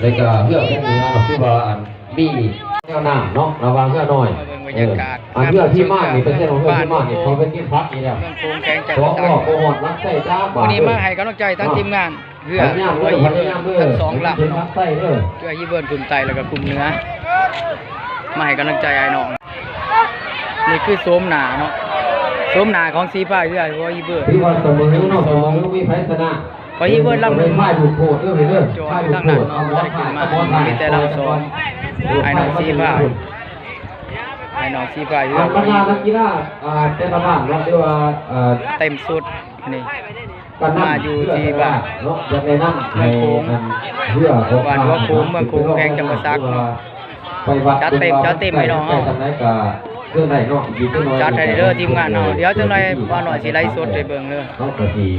เลยก็เพื่อเป็นเนื้อคือว่ามีแนวหน้าเนาะระวังเพื่อหน่อยอันเพื่อที่มากนี่เป็นเส้นของเพื่อที่มากนี่เขาเป็นที่พักนี่แหละสองโอ้โหรักใส่จ้าบ้าวันนี้มาให้กำลังใจทั้งทีมงานเพื่อฮีเบิร์ทั้งสองลำเพื่อฮีเบิร์กลุ่มไตแล้วก็กลุ่มเนื้อมาให้กำลังใจไอ้น้องนี่คือโสมหนาเนาะโสมหนาของสีผ้าเพื่อว่าฮีเบิร์ที่ว่าสมมือเนาะสมมือมีไพศนาพอฮีเบิร์ลำหนึ่งจอดทั้งนั้นเนาะได้ขึ้นมามีแต่ลำสองไอ้น้องสีผ้าไอ้น้องสีผ้าเพื่อว่านักกีฬาเต็มบ้านเนาะที่ว่าเต็มสุดนี่มาอยู่ที่บ้านเมืองโขงบ้านหัวโขงเมืองโขงแพงจังหวัดซักจัดเต็มให้น้องจัดให้เด้อทีมงานเนาะเดี๋ยวจังไรว่าหน่อยสิไล่สดให้เบิ่งเลย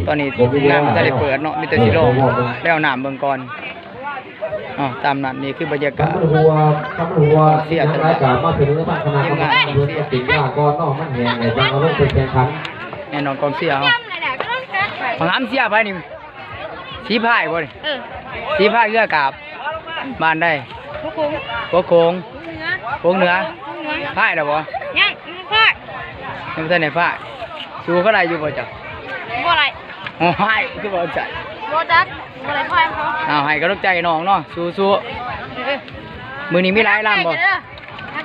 ตอนนี้งานมันจะได้เปิดเนาะมีแต่สิโลแล้วน้ำเบิ่งก่อนตามนั้นนี่คือบรรยากาศเสียจังเลยทีมงานเสียก่อนเนาะมันแห้งเลยจังเอาลงไปแข่งขันแน่นอนกองเสียเฮาของน้ำเสียไปนี่สีพายบ่นี่สีพายเรือกาบบ้านได้หัวโขงเหนือพายแล้วบ่ยังพายยังท่านไหนพายสู้เขาได้อยู่บ่จ๊ะบ่ได้พายคือบ่ใจบ่จักบ่ได้พายเขาให้กำลังใจน้องเนาะสู้ๆมื้อนี้มีหลายลำบ่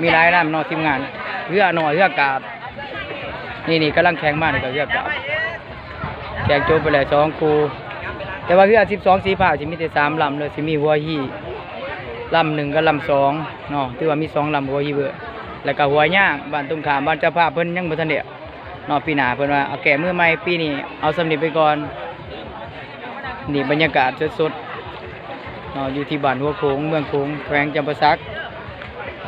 มีหลายลำเนาะทีมงานเรือหน่อยเรือกาบนี่กำลังแข่งมานี่ก็เรือกาบแข่งจบไปแล้ว2คู่แต่ว่าเรือ12สีผ้าสิมีแต่3ลำเลยสิมีหัวฮีลำ1กับลำ2เนาะถือว่ามี2ลำหัวฮีเบอร์แล้วก็หัวย่างบ้านตุ้มขามบ้านเจ้าภาพเพิ่นยังบ่ทันได้เนาะปีหน้าเพิ่นว่าเอาแก่มือใหม่ปีนี้เอาสำนีไปก่อนนี่บรรยากาศสดๆเนาะอยู่ที่บ้านหัวโขงเมืองโขงแขวงจำปาสัก